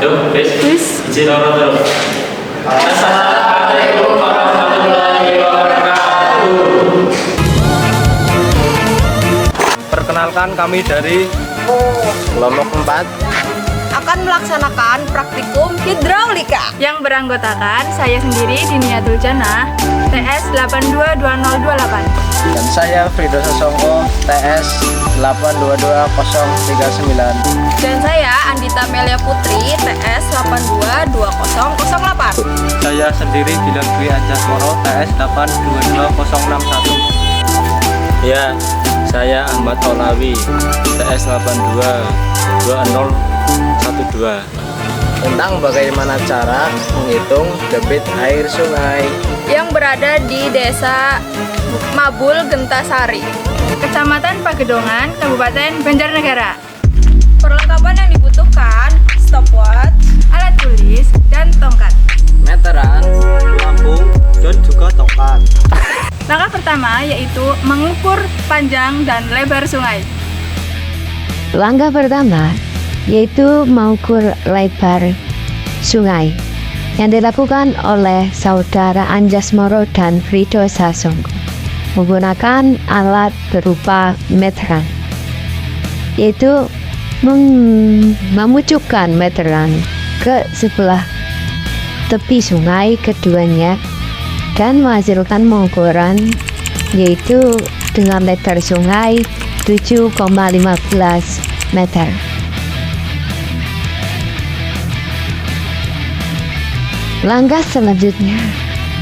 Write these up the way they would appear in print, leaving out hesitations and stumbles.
Yuk, Wis. izin orang terus. Assalamualaikum warahmatullahi wabarakatuh. Perkenalkan kami dari kelompok 4 akan melaksanakan praktikum hidraulika Yang beranggotakan saya sendiri Diniatul Jannah TS 822028. dan saya Frido Sasongko TS 822039. dan saya Andita Melia Putri TS 822008. Saya sendiri Dilan Dwi Anjasmoro TS 822061. Ya, saya Ahmad Olawi TS 822012. Tentang bagaimana cara menghitung debit air sungai. Yang berada di Desa Mabul Gentasari. Kecamatan Pagedongan, Kabupaten Banjarnegara. Perlengkapan yang dibutuhkan stopwatch, Alat tulis dan tongkat. Meteran, lampu, dan juga tongkat. Langkah pertama yaitu mengukur panjang dan lebar sungai. Langkah pertama yaitu mengukur lebar sungai yang dilakukan oleh saudara Anjasmoro dan Frido Sasongko menggunakan alat berupa meteran, yaitu memucukkan meteran ke sebelah tepi sungai keduanya dan menghasilkan pengukuran yaitu dengan lebar sungai 7,15 meter. Langkah selanjutnya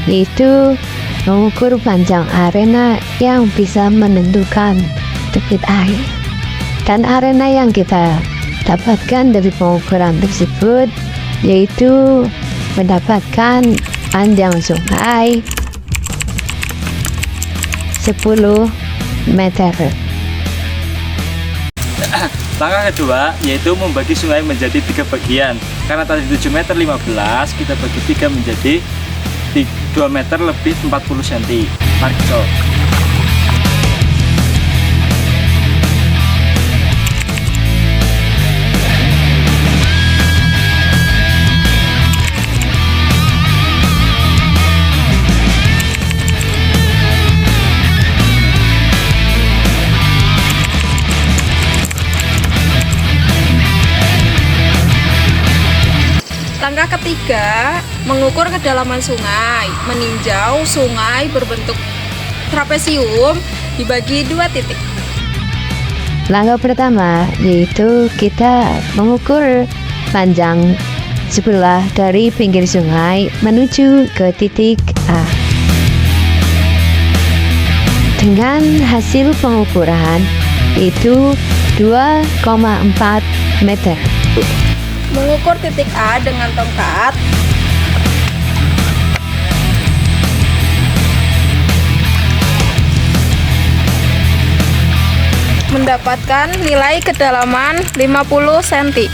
yaitu mengukur panjang arena yang bisa menentukan debit air. Dan arena yang kita dapatkan dari pengukuran tersebut yaitu mendapatkan panjang sungai 10 meter. Langkah kedua yaitu membagi sungai menjadi 3 bagian. Karena tadi 7 meter 15, kita bagi 3 menjadi 2 meter lebih 40 cm. Marco. Langkah ketiga, mengukur kedalaman sungai. Meninjau sungai berbentuk trapesium dibagi 2 titik. Langkah pertama yaitu kita mengukur panjang sebelah dari pinggir sungai menuju ke titik A. Dengan hasil pengukuran itu 2,4 meter. Mengukur titik A dengan tongkat. Mendapatkan nilai kedalaman 50 cm.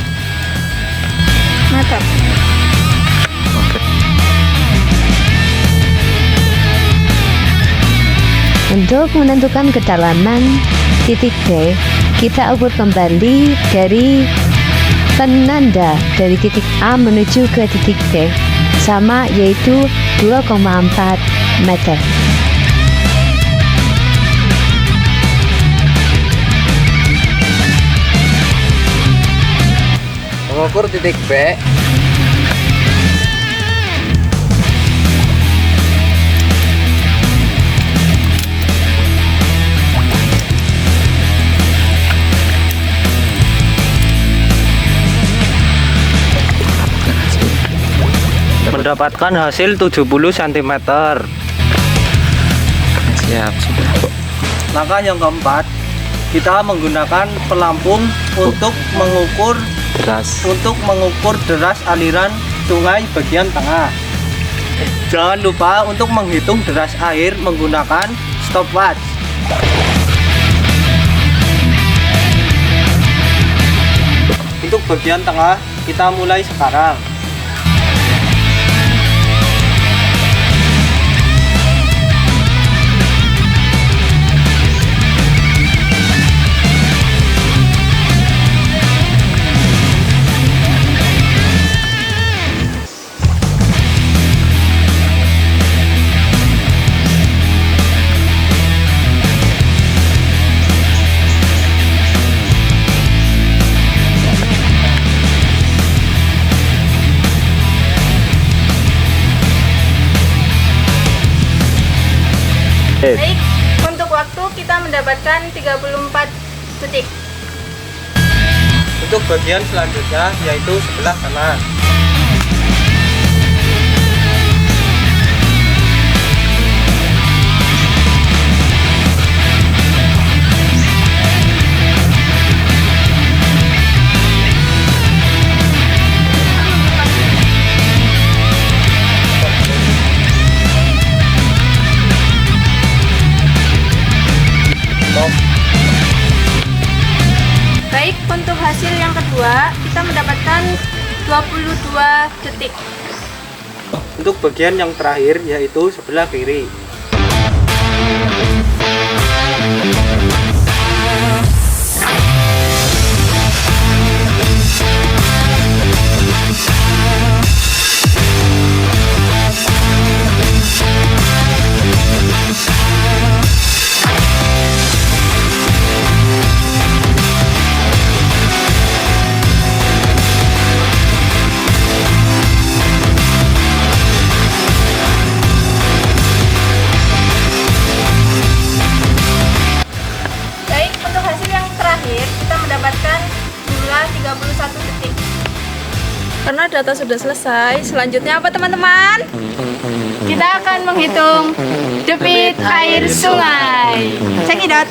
Untuk menentukan kedalaman titik B, kita ukur kembali dari penanda dari titik A menuju ke titik B sama yaitu 2,4 meter. Mengukur titik B. Mendapatkan hasil 70 cm. Siap, sudah. Langkah yang keempat, kita menggunakan pelampung untuk mengukur deras aliran sungai bagian tengah. Jangan lupa untuk menghitung deras air menggunakan stopwatch. Untuk bagian tengah, kita mulai sekarang. Baik, untuk waktu kita mendapatkan 34 detik. Untuk bagian selanjutnya yaitu sebelah kanan. Baik, untuk hasil yang kedua kita mendapatkan 22 detik. Untuk bagian yang terakhir yaitu sebelah kiri. Baik, untuk hasil yang terakhir kita mendapatkan jumlah 31 detik. Karena data sudah selesai, selanjutnya apa teman-teman? Kita akan menghitung debit air sungai. Cekidot.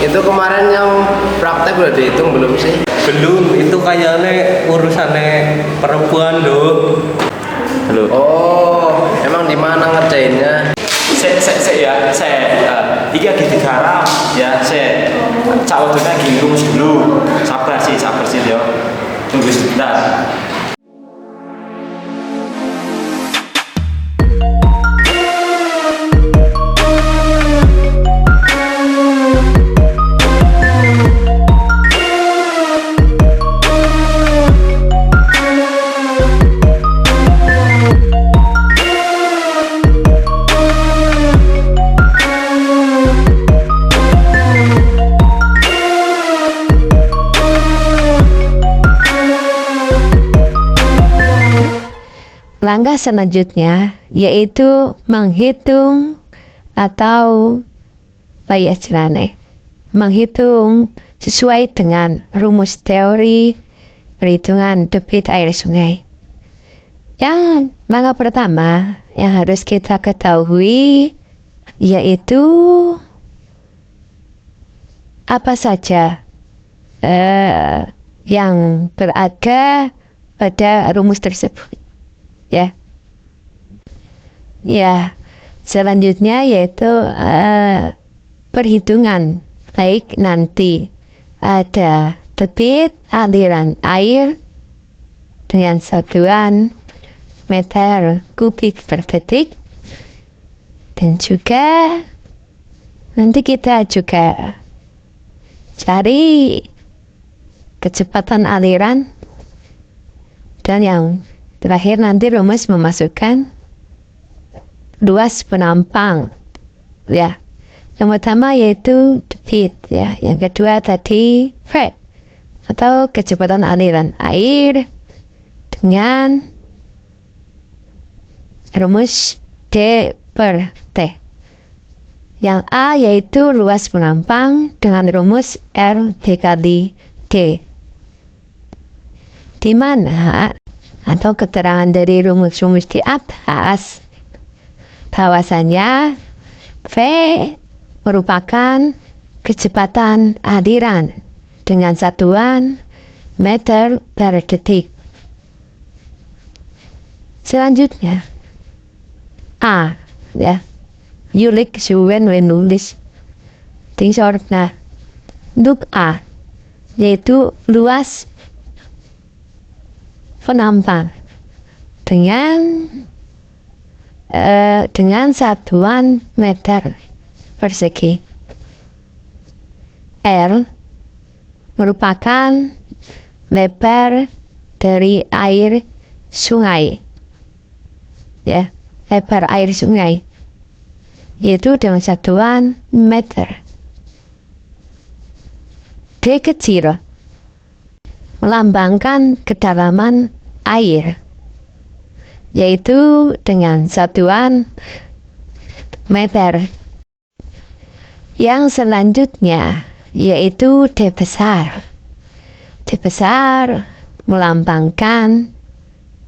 Itu kemarin yang praktek udah dihitung belum sih? Belum, itu kayaknya urusannya perempuan loh. Halo. Oh, emang di mana ngerjainnya? Iki lagi digarap ya, saya cak wedone lagi rumus dulu. Sabar sih ya. Tunggu sebentar. Langkah selanjutnya yaitu menghitung atau menghitung sesuai dengan rumus teori perhitungan debit air sungai. Yang langkah pertama yang harus kita ketahui yaitu apa saja yang berada pada rumus tersebut. Ya, selanjutnya yaitu perhitungan. Baik, nanti ada debit aliran air dengan satuan meter kubik per detik, dan juga nanti kita juga cari kecepatan aliran, dan yang terakhir nanti rumus memasukkan luas penampang. Ya, yang pertama yaitu debit, ya. Yang kedua tadi rate atau kecepatan aliran air dengan rumus D per T. Yang A yaitu luas penampang dengan rumus R dikali D. Di mana atau keterangan dari rumus-rumus di atas bahwasannya V merupakan kecepatan aliran dengan satuan meter per detik. Selanjutnya A, ya, yulik suwen nulis tingsorna. Untuk A yaitu luas penampang dengan satuan meter persegi. R merupakan lebar dari air sungai. ya, lebar air sungai, yaitu dengan satuan meter. D kecil melambangkan kedalaman air, yaitu dengan satuan meter. Yang selanjutnya yaitu D besar. D besar melambangkan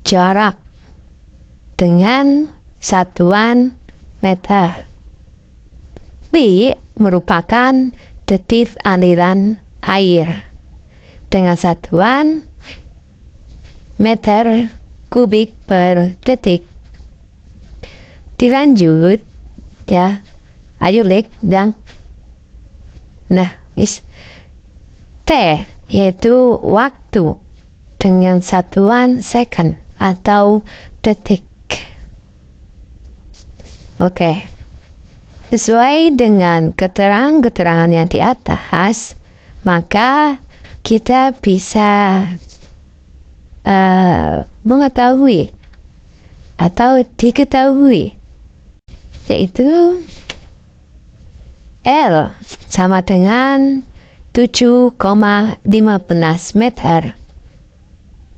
jarak dengan satuan meter. B merupakan detik aliran air dengan satuan meter kubik per detik. Dilanjut ya, ayo Lek dan nah T yaitu waktu dengan satuan second atau detik. Oke. Sesuai dengan keterangan yang di atas, maka kita bisa mengetahui atau diketahui yaitu L sama dengan 7,15 meter.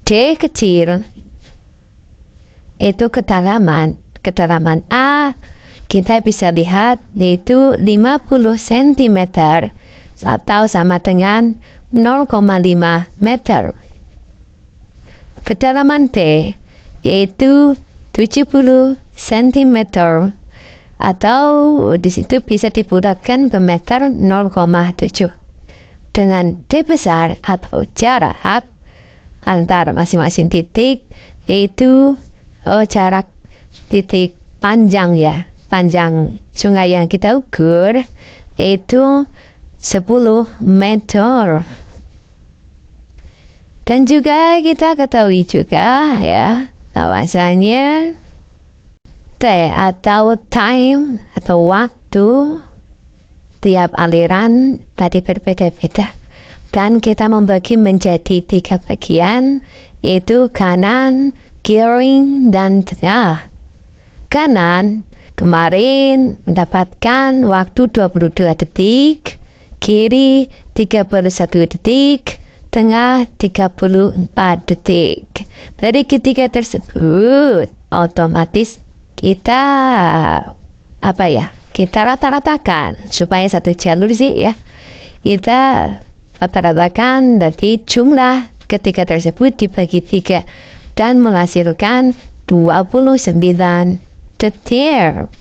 D kecil itu kedalaman A kita bisa lihat yaitu 50 cm atau sama dengan 0,5 meter. Kedalaman D yaitu 70 cm atau di situ bisa dibulatkan ke meter 0,7. Dengan D besar atau jarak antar masing-masing titik yaitu jarak titik panjang ya, panjang sungai yang kita ukur yaitu 10 meter. Dan juga kita ketahui juga ya bahwasanya T atau time atau waktu tiap aliran tadi berbeda-beda dan kita membagi menjadi 3 bagian yaitu kanan, kiri, dan tengah. Kanan kemarin mendapatkan waktu 22 detik, kiri 31 detik, tengah 34 detik. Dari ketiga tersebut otomatis kita kita rata-ratakan supaya satu jalur sih ya. Kita rata-ratakan dari jumlah ketiga tersebut dibagi 3 dan menghasilkan 29 detik.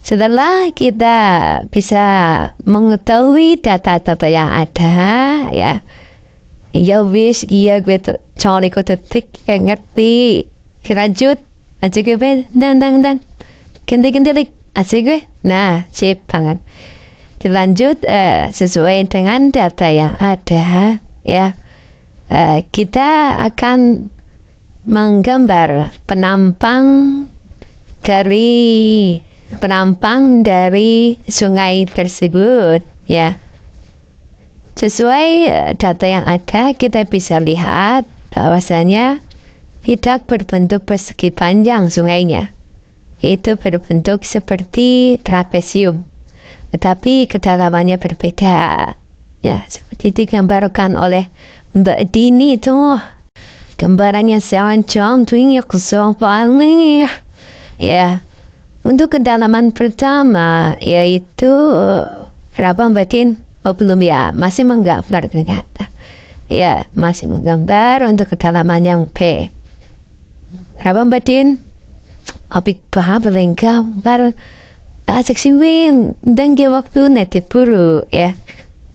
Setelah kita bisa mengetahui data-data yang ada ya, gue cari ke detik kayak ngerti. Lanjut gue dan ganti asik gue. Nah, sip banget. Dilanjut sesuai dengan data yang ada ya. Kita akan menggambar penampang dari sungai tersebut ya. Sesuai data yang ada kita bisa lihat bahwasanya tidak berbentuk persegi panjang sungainya. Itu berbentuk seperti trapesium. Tetapi kedalamannya berbeda. Ya, seperti digambarkan oleh Mbak Dini tuh. Gambarannya seancam tuh ini kosong paling. Ya, untuk kedalaman pertama yaitu berapa Mbak Din? Oh belum ya, masih menggambar ternyata. Ya, masih menggambar untuk kedalaman yang P. Berapa Mbak Din? Apik paham gambar asik siwin dan waktu nanti buru ya.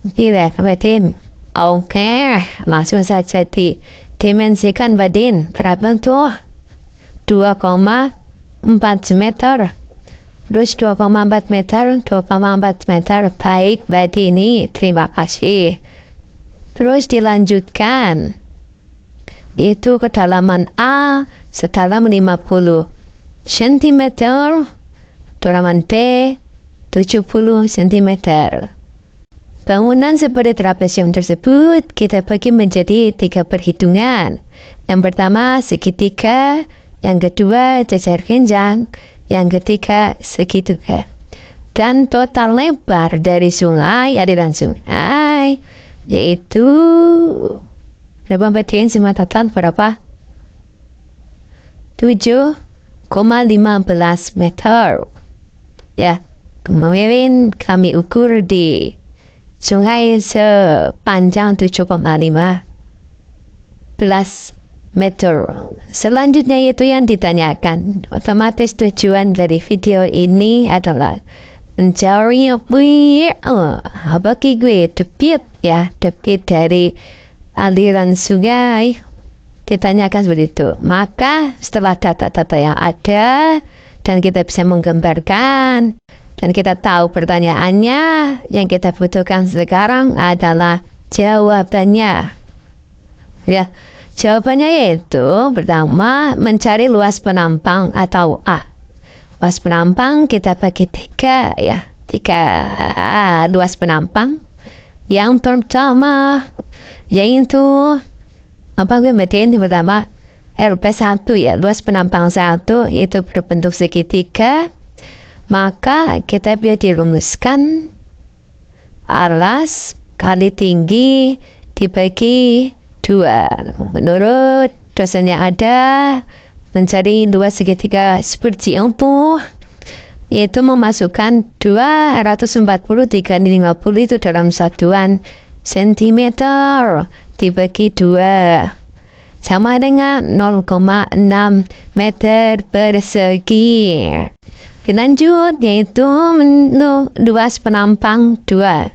Tidak Mbak Din. Oke, langsung saja dimensikan Mbak Din. Berapa tuh? 2,4 meter. Terus 2,4 meter. Baik Mbak Dini, terima kasih. Terus dilanjutkan. Itu kedalaman A sedalam 50 cm. Kedalaman B 70 cm. Bangunan seperti trapesium tersebut kita bagi menjadi 3 perhitungan. Yang pertama segitiga, yang kedua jajar genjang, yang ketiga segitiga. Dan total lebar dari sungai, aliran sungai, yaitu berapa bagian sematan berapa? 7,15 meter. Ya, kemudian kami ukur di sungai sepanjang 7,15 meter. Selanjutnya itu yang ditanyakan. Otomatis tujuan dari video ini adalah mencari bagi gue debit dari aliran sungai. Ditanyakan seperti itu. Maka setelah data-data yang ada dan kita bisa menggambarkan dan kita tahu pertanyaannya, yang kita butuhkan sekarang adalah jawabannya. Ya, jawabannya yaitu pertama mencari luas penampang atau A. Luas penampang kita bagi 3 ya. 3 luas penampang. Yang pertama yaitu pertama LP1 ya, luas penampang 1 itu berbentuk segitiga. Maka kita biar dirumuskan alas kali tinggi dibagi 2. Menurut dosennya ada mencari luas segitiga seperti itu, yaitu memasukkan 240 dikali 50 itu dalam satuan sentimeter dibagi 2 sama dengan 0,6 meter persegi. Lanjut yaitu luas penampang 2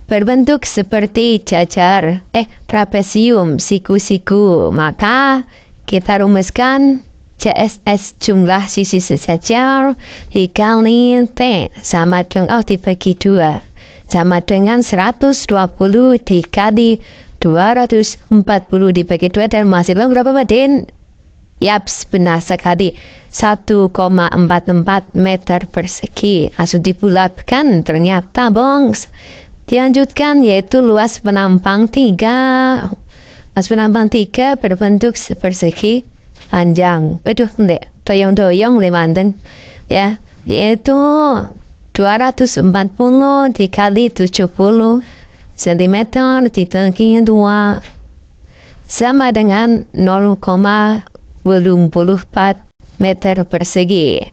berbentuk seperti jajar trapesium siku-siku. Maka kita rumuskan CSS jumlah sisi sejajar dikali T sama dengan dibagi 2 sama dengan 120 dikali 240 dibagi 2 dan menghasilkan berapa Badin? Yaps, benar sekali. 1,44 meter persegi. Langsung dibulatkan ternyata bongs. Dilanjutkan yaitu luas penampang 3. Luas penampang 3 berbentuk persegi panjang. Aduh, doyong-doyong lemanten. Ya, yaitu 240 dikali 70 cm dibagi 2 sama dengan 0,84 meter persegi.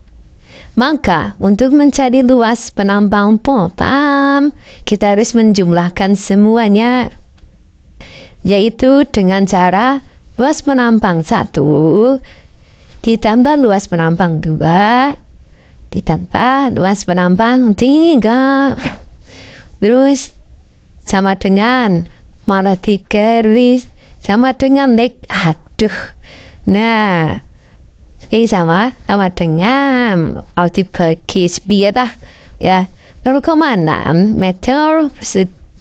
Maka untuk mencari luas penampang potam kita harus menjumlahkan semuanya, yaitu dengan cara luas penampang 1 ditambah luas penampang 2 ditambah luas penampang 3 terus sama dengan malah 3 sama dengan ini sama dengan dibagi 9 ya 0,6 meter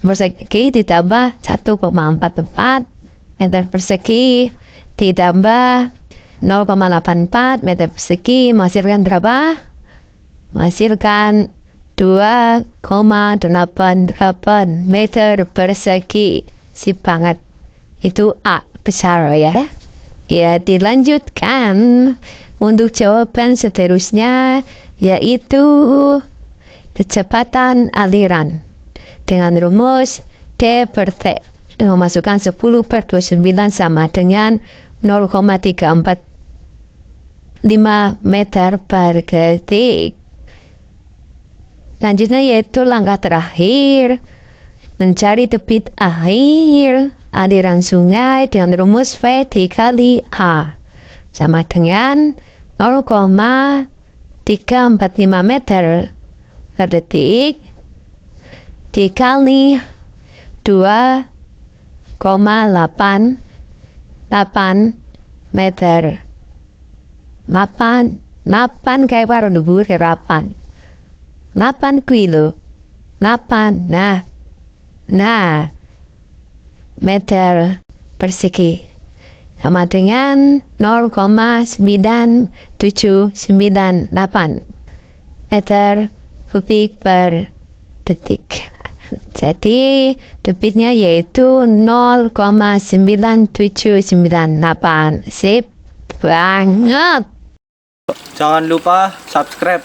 persegi ditambah 1,44 meter persegi ditambah 0,84 meter persegi menghasilkan berapa? Menghasilkan 2,88 meter persegi. Sip banget. Itu A besar ya. Ya, dilanjutkan untuk jawaban seterusnya yaitu kecepatan aliran dengan rumus D per T. Memasukkan 10 per 29 sama dengan 0,345 meter per detik. Selanjutnya yaitu langkah terakhir mencari debit air aliran sungai dengan rumus V dikali A sama dengan 0,345 meter per detik dikali 2,88 meter. Mapan kayak baru dubur ke 8 kilo 8 nah meter persegi sama dengan 0,9798 meter kubik per detik. Jadi debitnya yaitu 0,9798. Sip banget. Jangan lupa subscribe.